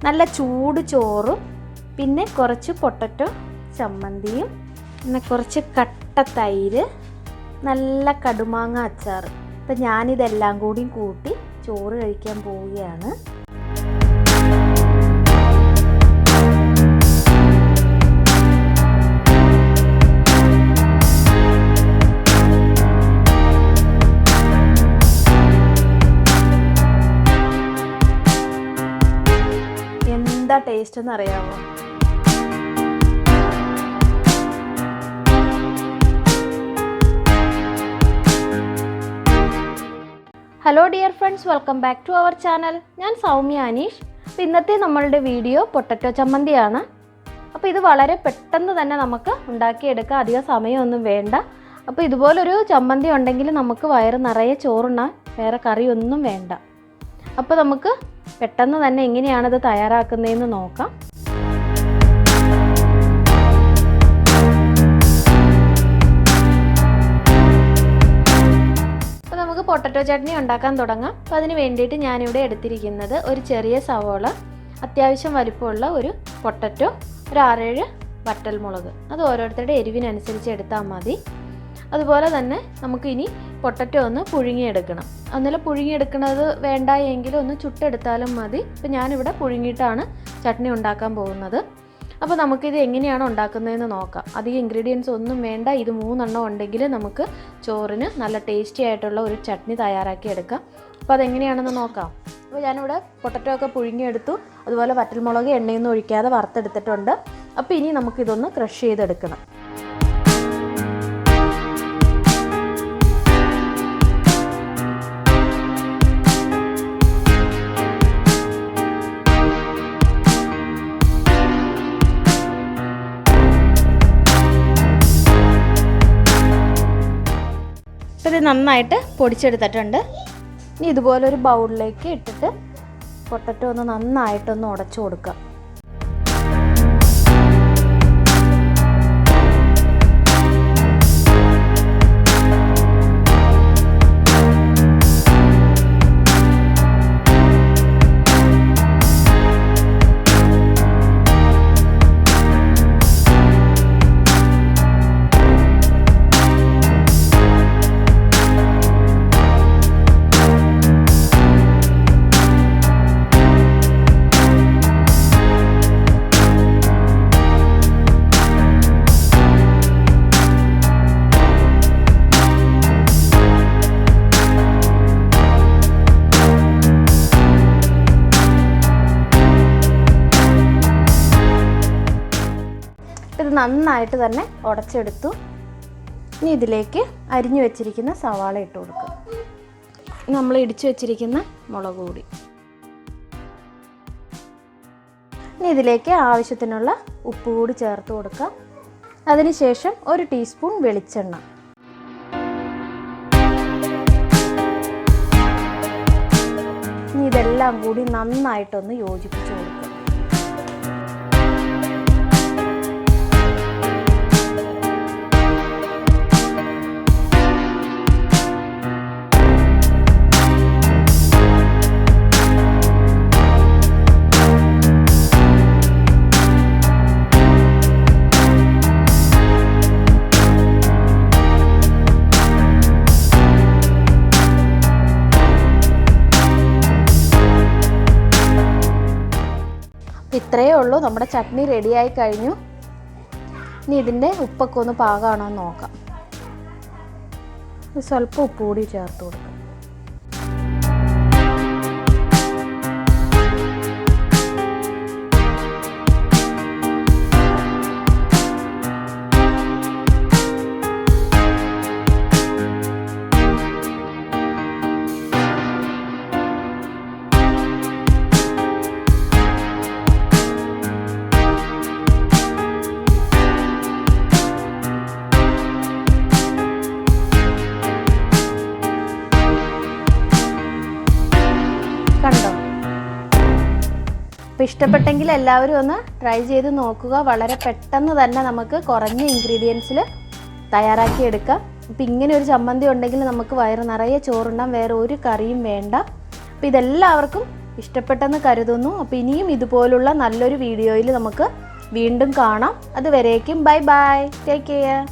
നല്ല ചൂട് ചോറും പിന്നെ കുറച്ച് പൊട്ടറ്റോ ചമ്മന്തിയും പിന്നെ കുറച്ച് കട്ട തൈര് നല്ല കടുമാങ്ങ അച്ചാർ. അപ്പം ഞാനിതെല്ലാം കൂടി കൂട്ടി ചോറ് കഴിക്കാൻ പോവുകയാണ്. എന്താ ടേസ്റ്റ് എന്ന് അറിയാമോ? Hello dear friends, welcome back to our channel. ഞാൻ സൗമ്യ അനീഷ്. അപ്പോൾ ഇന്നത്തെ നമ്മളുടെ വീഡിയോ പൊട്ടറ്റോ ചമ്മന്തിയാണ്. അപ്പോൾ ഇത് വളരെ പെട്ടെന്ന് തന്നെ നമുക്ക് ഉണ്ടാക്കിയെടുക്കാം, അധികം സമയമൊന്നും വേണ്ട. അപ്പോൾ ഇതുപോലൊരു ചമ്മന്തി ഉണ്ടെങ്കിൽ നമുക്ക് വയറ് നിറയെ ചോറുണ്ണാൻ വേറെ കറിയൊന്നും വേണ്ട. അപ്പോൾ നമുക്ക് പെട്ടെന്ന് തന്നെ എങ്ങനെയാണിത് തയ്യാറാക്കുന്നതെന്ന് നോക്കാം. അപ്പോൾ നമുക്ക് പൊട്ടറ്റോ ചട്നി ഉണ്ടാക്കാൻ തുടങ്ങാം. അപ്പോൾ അതിന് വേണ്ടിയിട്ട് ഞാനിവിടെ എടുത്തിരിക്കുന്നത് ഒരു ചെറിയ സവോള, അത്യാവശ്യം വലിപ്പമുള്ള ഒരു പൊട്ടറ്റോ, ഒരു 6-7 വറ്റൽമുളക്. അത് ഓരോരുത്തരുടെ എരിവിനനുസരിച്ച് എടുത്താൽ മതി. അതുപോലെ തന്നെ നമുക്കിനി പൊട്ടറ്റോ ഒന്ന് പുഴുങ്ങിയെടുക്കണം. ഒന്നിൽ പുഴുങ്ങിയെടുക്കുന്നത് വേണ്ട എങ്കിൽ ഒന്ന് ചുട്ടെടുത്താലും മതി. ഇപ്പോൾ ഞാനിവിടെ പുഴുങ്ങിയിട്ടാണ് ചട്നി ഉണ്ടാക്കാൻ പോകുന്നത്. അപ്പോൾ നമുക്കിത് എങ്ങനെയാണ് ഉണ്ടാക്കുന്നതെന്ന് നോക്കാം. അധികം ഇൻഗ്രീഡിയൻസ് ഒന്നും വേണ്ട. ഇത് 3 എണ്ണം ഉണ്ടെങ്കിൽ നമുക്ക് ചോറിന് നല്ല ടേസ്റ്റി ആയിട്ടുള്ള ഒരു ചട്നി തയ്യാറാക്കി എടുക്കാം. അപ്പോൾ അതെങ്ങനെയാണെന്ന് നോക്കാം. അപ്പോൾ ഞാനിവിടെ പൊട്ടറ്റോ ഒക്കെ പുഴുങ്ങിയെടുത്തു. അതുപോലെ വറ്റൽമുളക് എണ്ണയൊന്നും ഒഴിക്കാതെ വറുത്തെടുത്തിട്ടുണ്ട്. അപ്പോൾ ഇനി നമുക്കിതൊന്ന് ക്രഷ് ചെയ്തെടുക്കണം. ഇത് നന്നായിട്ട് പൊടിച്ചെടുത്തിട്ടുണ്ട്. ഇനി ഇതുപോലൊരു ബൗളിലേക്ക് ഇട്ടിട്ട് പൊട്ടറ്റോ ഒന്ന് നന്നായിട്ടൊന്ന് ഉടച്ചു കൊടുക്കുക. ഇത് നന്നായിട്ട് തന്നെ ഉടച്ചെടുത്തു. ഇനി ഇതിലേക്ക് അരിഞ്ഞു വെച്ചിരിക്കുന്ന സവാള ഇട്ട് കൊടുക്കുക. നമ്മൾ ഇടിച്ചു വെച്ചിരിക്കുന്ന മുളക് പൊടി. ഇനി ഇതിലേക്ക് ആവശ്യത്തിനുള്ള ഉപ്പ് കൂടി ചേർത്ത് കൊടുക്കുക. അതിനുശേഷം 1 ടീസ്പൂൺ വെളിച്ചെണ്ണ. ഇനി ഇതെല്ലാം കൂടി നന്നായിട്ടൊന്ന് യോജിപ്പിച്ച് കൊടുക്കുക. ഇത്രയേ ഉള്ളൂ, നമ്മുടെ ചട്നി റെഡിയായി കഴിഞ്ഞു. ഇനി ഇതിൻ്റെ ഉപ്പൊക്കെ ഒന്ന് പാകമാണോ എന്ന് നോക്കാം. സ്വല്പം ഉപ്പ് കൂടി ചേർത്ത് കൊടുക്കാം. കണ്ടോ? അപ്പോൾ ഇഷ്ടപ്പെട്ടെങ്കിൽ എല്ലാവരും ഒന്ന് ട്രൈ ചെയ്ത് നോക്കുക. വളരെ പെട്ടെന്ന് തന്നെ നമുക്ക് കുറഞ്ഞ ഇൻഗ്രീഡിയൻസിൽ തയ്യാറാക്കി എടുക്കാം. അപ്പോൾ ഇങ്ങനെ ഒരു ചമ്മന്തി ഉണ്ടെങ്കിൽ നമുക്ക് വയറ് നിറയെ ചോറുണ്ടാം, വേറെ ഒരു കറിയും വേണ്ട. അപ്പോൾ ഇതെല്ലാവർക്കും ഇഷ്ടപ്പെട്ടെന്ന് കരുതുന്നു. അപ്പോൾ ഇനിയും ഇതുപോലുള്ള നല്ലൊരു വീഡിയോയിൽ നമുക്ക് വീണ്ടും കാണാം. അതുവരേക്കും ബൈ ബൈ, ടേക്ക് കെയർ.